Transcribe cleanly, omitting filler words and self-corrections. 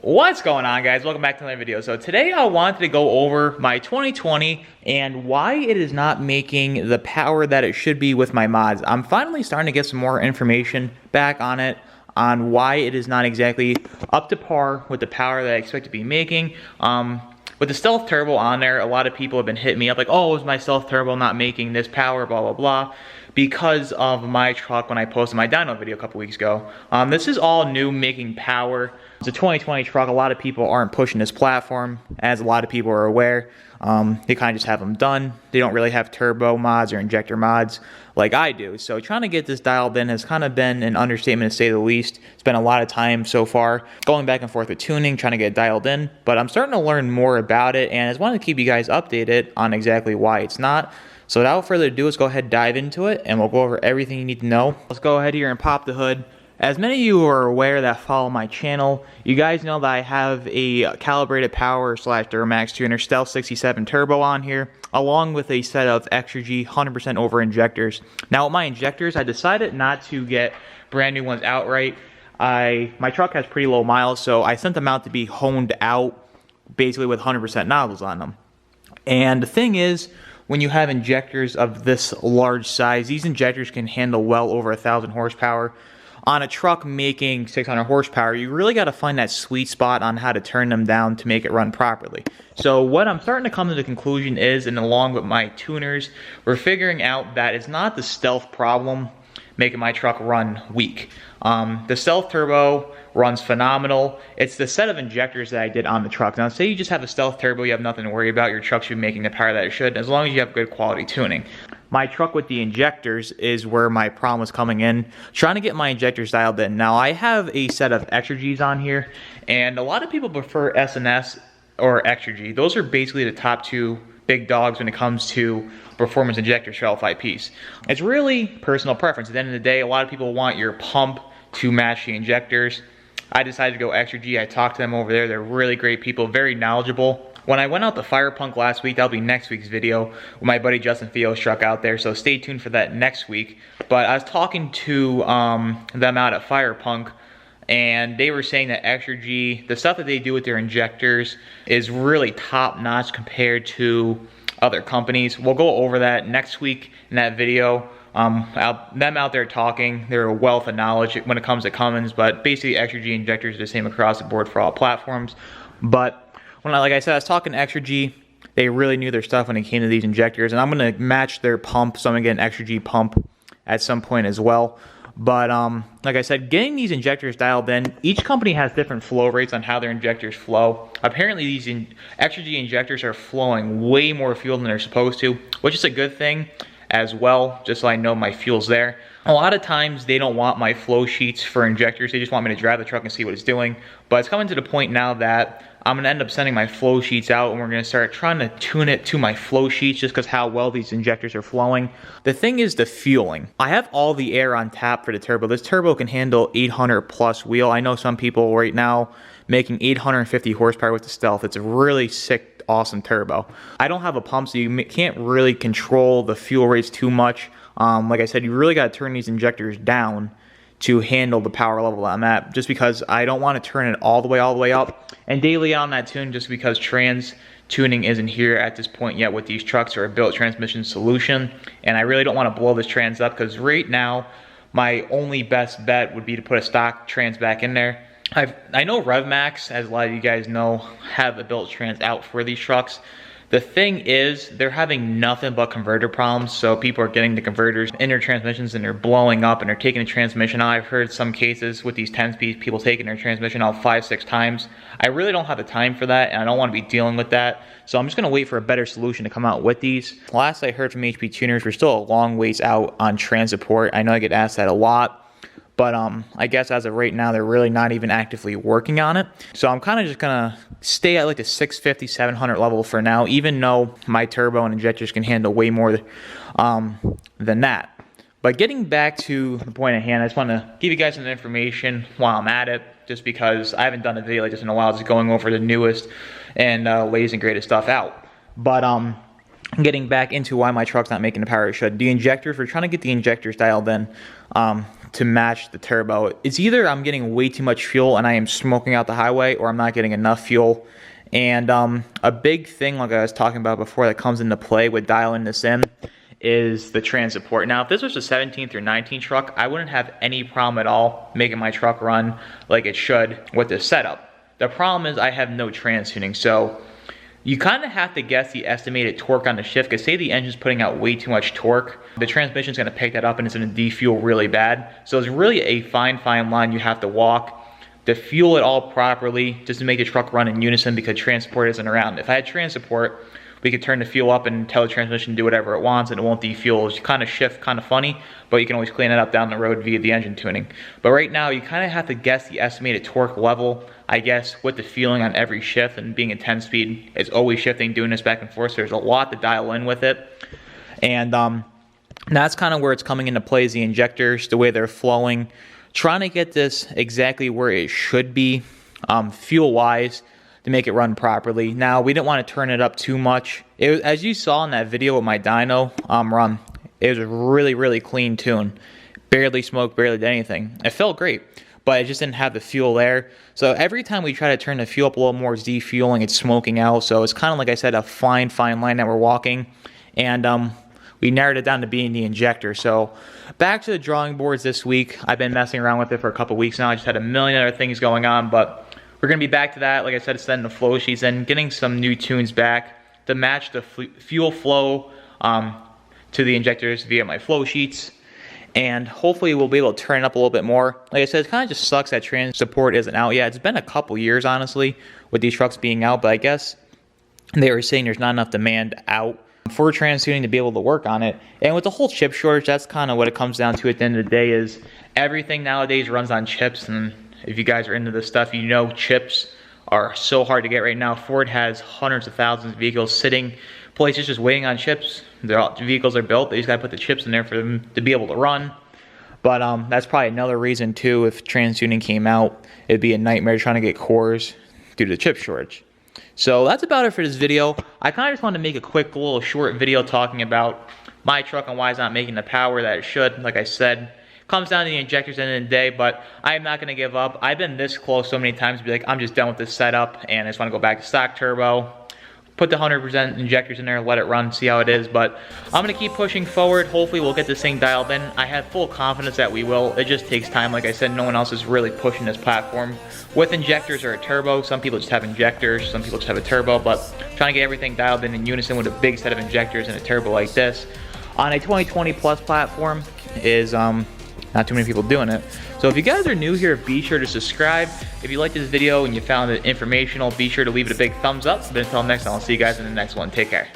What's going on, guys? Welcome back to another video. So today I wanted to go over my 2020 and why it is not making the power that it should be with my mods. I'm finally starting to get some more information back on it, on why it is not exactly up to par with the power that I expect to be making. With the Stealth Turbo on there, a lot of people have been hitting me up like, oh, is my Stealth Turbo not making this power, blah, blah, blah, because of my truck when I posted my dyno video a couple weeks ago. This is all new, making power. It's a 2020 truck. A lot of people aren't pushing this platform, as a lot of people are aware. They kind of just have them done. They don't really have turbo mods or injector mods like I do. So trying to get this dialed in has kind of been an understatement to say the least. Spent a lot of time so far going back and forth with tuning, trying to get it dialed in. But I'm starting to learn more about it, and I just wanted to keep you guys updated on exactly why it's not. So without further ado, let's go ahead and dive into it, and we'll go over everything you need to know. Let's go ahead here and pop the hood. As many of you are aware that follow my channel, you guys know that I have a calibrated power / Duramax tuner Stealth 67 Turbo on here, along with a set of Extra G 100% over injectors. Now with my injectors, I decided not to get brand new ones outright. My truck has pretty low miles, so I sent them out to be honed out, basically with 100% nozzles on them. And the thing is, when you have injectors of this large size, these injectors can handle well over 1,000 horsepower. On a truck making 600 horsepower, you really got to find that sweet spot on how to turn them down to make it run properly. So what I'm starting to come to the conclusion is, and along with my tuners, we're figuring out that it's not the stealth problem making my truck run weak. The Stealth Turbo runs phenomenal. It's the set of injectors that I did on the truck. Now, say you just have a Stealth Turbo, you have nothing to worry about. Your truck should be making the power that it should, as long as you have good quality tuning. My truck with the injectors is where my problem was coming in. Trying to get my injectors dialed in. Now, I have a set of Extra Gs on here, and a lot of people prefer S&S or Extra G. Those are basically the top two big dogs when it comes to performance injectors for L5Ps. It's really personal preference. At the end of the day, a lot of people want your pump to match the injectors. I decided to go Extra G. I talked to them over there. They're really great people, very knowledgeable. When I went out to Fire Punk last week, that'll be next week's video with my buddy Justin Theo's truck out there, so stay tuned for that next week. But I was talking to them out at Fire Punk, and they were saying that Extra G, the stuff that they do with their injectors is really top notch compared to other companies. We'll go over that next week in that video. Them out there talking, they're a wealth of knowledge when it comes to Cummins, but basically Extra G injectors are the same across the board for all platforms. But like I said, I was talking to Extra G. They really knew their stuff when it came to these injectors, and I'm going to match their pump, so I'm going to get an Extra G pump at some point as well. But like I said, getting these injectors dialed in, each company has different flow rates on how their injectors flow. Apparently these Extra G injectors are flowing way more fuel than they're supposed to, which is a good thing as well, just so I know my fuel's there. A lot of times they don't want my flow sheets for injectors, they just want me to drive the truck and see what it's doing. But it's coming to the point now that I'm going to end up sending my flow sheets out, and we're going to start trying to tune it to my flow sheets just because how well these injectors are flowing. The thing is the fueling. I have all the air on tap for the turbo. This turbo can handle 800 plus wheel. I know some people right now making 850 horsepower with the Stealth. It's a really sick, awesome turbo. I don't have a pump, so you can't really control the fuel rates too much. Like I said, you really got to turn these injectors down to handle the power level I'm at, just because I don't want to turn it all the way up and daily on that tune, just because trans tuning isn't here at this point yet with these trucks, or a built transmission solution, and I really don't want to blow this trans up, because right now my only best bet would be to put a stock trans back in there. I know RevMax, as a lot of you guys know, have a built trans out for these trucks. The thing is, they're having nothing but converter problems, so people are getting the converters in their transmissions and they're blowing up and they're taking the transmission out. I've heard some cases with these 10-speed, people taking their transmission out 5-6 times. I really don't have the time for that, and I don't want to be dealing with that, so I'm just going to wait for a better solution to come out with these. Last I heard from HP Tuners, we're still a long ways out on trans support. I know I get asked that a lot. But I guess as of right now, they're really not even actively working on it. So I'm kind of just going to stay at like the 650, 700 level for now, even though my turbo and injectors can handle way more than that. But getting back to the point at hand, I just want to give you guys some information while I'm at it, just because I haven't done a video like this in a while, just going over the newest and latest and greatest stuff out. But getting back into why my truck's not making the power it should. The injectors, we're trying to get the injectors dialed in to match the turbo. It's either I'm getting way too much fuel and I am smoking out the highway, or I'm not getting enough fuel. And a big thing, like I was talking about before, that comes into play with dialing this in is the trans support. Now, if this was a 17th or 19th truck, I wouldn't have any problem at all making my truck run like it should with this setup. The problem is I have no trans tuning, so you kind of have to guess the estimated torque on the shift, because say the engine's putting out way too much torque, the transmission's going to pick that up and it's going to defuel really bad. So it's really a fine line you have to walk to fuel it all properly, just to make the truck run in unison, because transport isn't around. If I had trans support, we could turn the fuel up and tell the transmission to do whatever it wants and it won't defuel. It's kind of shift, kind of funny, but you can always clean it up down the road via the engine tuning. But right now, you kind of have to guess the estimated torque level, I guess, with the feeling on every shift, and being a 10-speed, it's always shifting, doing this back and forth, so there's a lot to dial in with it. And that's kind of where it's coming into play, is the injectors, the way they're flowing, trying to get this exactly where it should be, fuel-wise, to make it run properly. Now, we didn't want to turn it up too much. As you saw in that video with my dyno run, it was a really clean tune. Barely smoked, barely did anything. It felt great, but it just didn't have the fuel there. So every time we try to turn the fuel up a little more, it's defueling, it's smoking out. So it's kind of, like I said, a fine line that we're walking. And we narrowed it down to being the injector. So back to the drawing boards this week. I've been messing around with it for a couple weeks now. I just had a million other things going on, but we're going to be back to that. Like I said, sending the flow sheets and getting some new tunes back to match the fuel flow to the injectors via my flow sheets. And hopefully we'll be able to turn it up a little bit more. Like I said, it kind of just sucks that trans support isn't out yet. It's been a couple years, honestly, with these trucks being out, but I guess they were saying there's not enough demand out for trans tuning to be able to work on it. And with the whole chip shortage, that's kind of what it comes down to at the end of the day, is everything nowadays runs on chips. And if you guys are into this stuff, you know chips are so hard to get right now. Ford has hundreds of thousands of vehicles sitting places just waiting on chips. The vehicles are built, they just gotta put the chips in there for them to be able to run. But that's probably another reason too, if trans tuning came out, it'd be a nightmare trying to get cores due to the chip shortage. So that's about it for this video. I kind of just wanted to make a quick little short video talking about my truck and why it's not making the power that it should. Like I said, comes down to the injectors at the end of the day, but I am not going to give up. I've been this close so many times to be like, I'm just done with this setup and I just want to go back to stock turbo, put the 100% injectors in there, let it run, see how it is. But I'm going to keep pushing forward. Hopefully we'll get this thing dialed in. I have full confidence that we will. It just takes time. Like I said, no one else is really pushing this platform with injectors or a turbo. Some people just have injectors, some people just have a turbo, but trying to get everything dialed in unison with a big set of injectors and a turbo like this on a 2020 plus platform is not too many people doing it. So if you guys are new here, be sure to subscribe. If you liked this video and you found it informational, be sure to leave it a big thumbs up. But until next time, I'll see you guys in the next one. Take care.